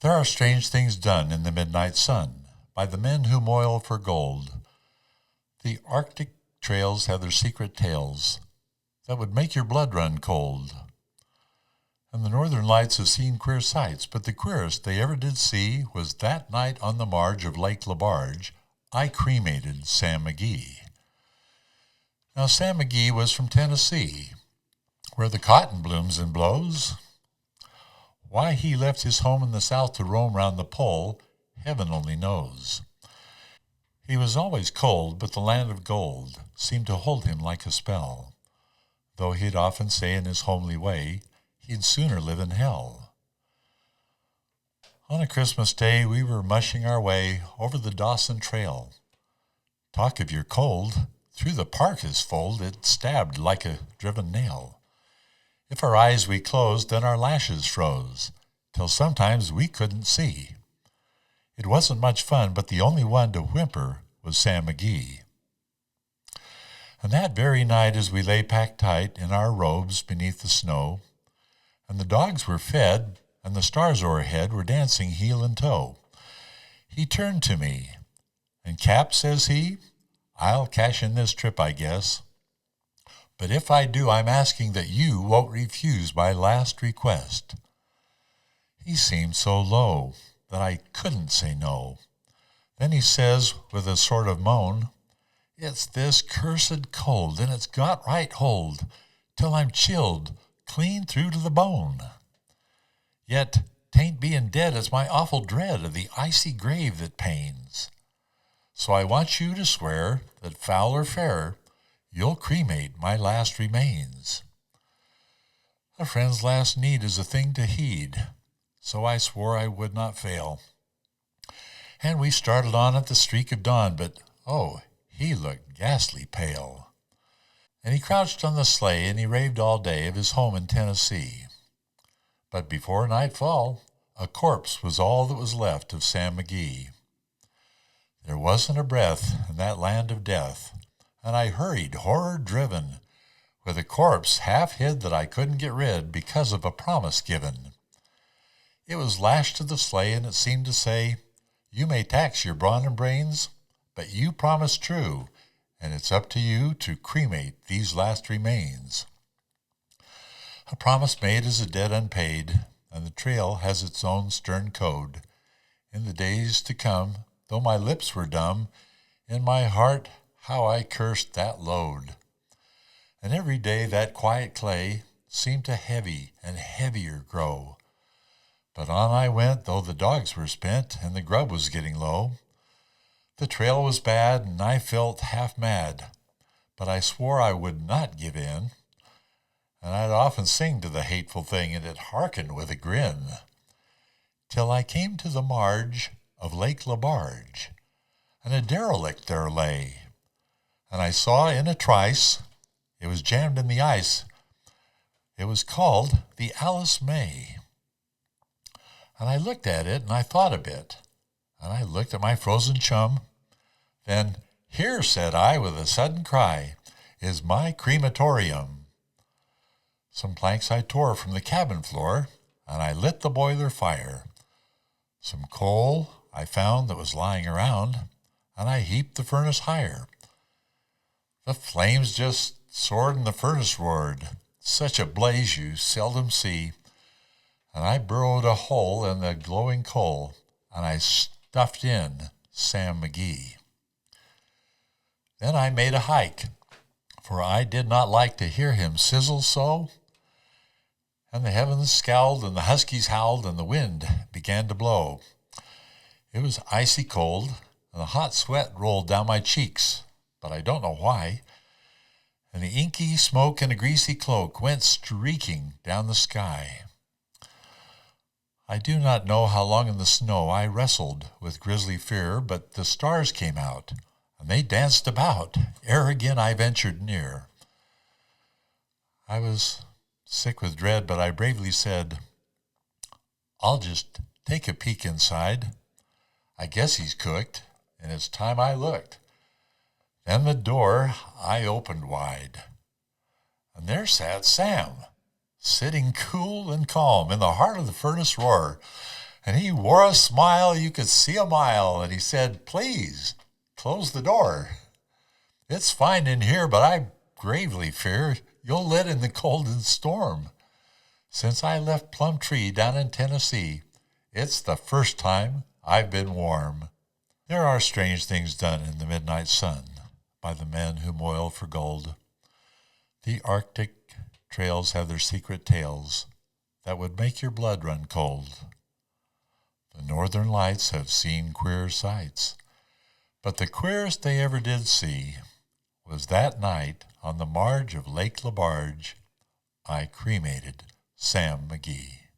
There are strange things done in the midnight sun by the men who moil for gold. The Arctic trails have their secret tales that would make your blood run cold. And the northern lights have seen queer sights, but the queerest they ever did see was that night on the marge of Lake LaBarge, I cremated Sam McGee. Now, Sam McGee was from Tennessee, where the cotton blooms and blows. Why he left his home in the South to roam round the pole, heaven only knows. He was always cold, but the land of gold seemed to hold him like a spell, though he'd often say in his homely way, he'd sooner live in hell. On a Christmas day, we were mushing our way over the Dawson Trail. Talk of your cold, through the parka's fold it stabbed like a driven nail. If our eyes we closed, then our lashes froze, till sometimes we couldn't see. It wasn't much fun, but the only one to whimper was Sam McGee. And that very night, as we lay packed tight in our robes beneath the snow, and the dogs were fed, and the stars o'erhead were dancing heel and toe, he turned to me, and Cap, says he, I'll cash in this trip, I guess. But if I do, I'm asking that you won't refuse my last request. He seemed so low that I couldn't say no. Then he says, with a sort of moan, it's this cursed cold, and it's got right hold, till I'm chilled clean through to the bone. Yet 'tain't being dead, it's my awful dread of the icy grave that pains. So I want you to swear that foul or fair, you'll cremate my last remains. A friend's last need is a thing to heed, so I swore I would not fail. And we started on at the streak of dawn, but, oh, he looked ghastly pale. And he crouched on the sleigh, and he raved all day of his home in Tennessee. But before nightfall, a corpse was all that was left of Sam McGee. There wasn't a breath in that land of death, and I hurried, horror-driven, with a corpse half hid that I couldn't get rid because of a promise given. It was lashed to the sleigh, and it seemed to say, you may tax your brawn and brains, but you promised true, and it's up to you to cremate these last remains. A promise made is a debt unpaid, and the trail has its own stern code. In the days to come, though my lips were dumb, in my heart how I cursed that load. And every day that quiet clay seemed to heavy and heavier grow. But on I went, though the dogs were spent and the grub was getting low. The trail was bad, and I felt half mad, but I swore I would not give in. And I'd often sing to the hateful thing, and it hearkened with a grin, till I came to the marge of Lake LaBarge, and a derelict there lay, and I saw in a trice, it was jammed in the ice, it was called the Alice May. And I looked at it, and I thought a bit, and I looked at my frozen chum. Then, here, said I, with a sudden cry, is my crematorium. Some planks I tore from the cabin floor, and I lit the boiler fire. Some coal I found that was lying around, and I heaped the furnace higher. The flames just soared and the furnace roared, such a blaze you seldom see, and I burrowed a hole in the glowing coal, and I stuffed in Sam McGee. Then I made a hike, for I did not like to hear him sizzle so, and the heavens scowled, and the huskies howled, and the wind began to blow. It was icy cold, and the hot sweat rolled down my cheeks, but I don't know why, and the inky smoke in a greasy cloak went streaking down the sky. I do not know how long in the snow I wrestled with grisly fear, but the stars came out, and they danced about, ere again I ventured near. I was sick with dread, but I bravely said, I'll just take a peek inside. I guess he's cooked, and it's time I looked. Then the door I opened wide, and there sat Sam, sitting cool and calm in the heart of the furnace roar, And he wore a smile you could see a mile, and he said, "Please, close the door. It's fine in here, but I gravely fear you'll let in the cold and storm. Since I left Plumtree down in Tennessee, it's the first time I've been warm." There are strange things done in the midnight sun by the men who moil for gold. The Arctic trails have their secret tales that would make your blood run cold. The northern lights have seen queer sights, but the queerest they ever did see was that night on the marge of Lake Labarge I cremated Sam McGee.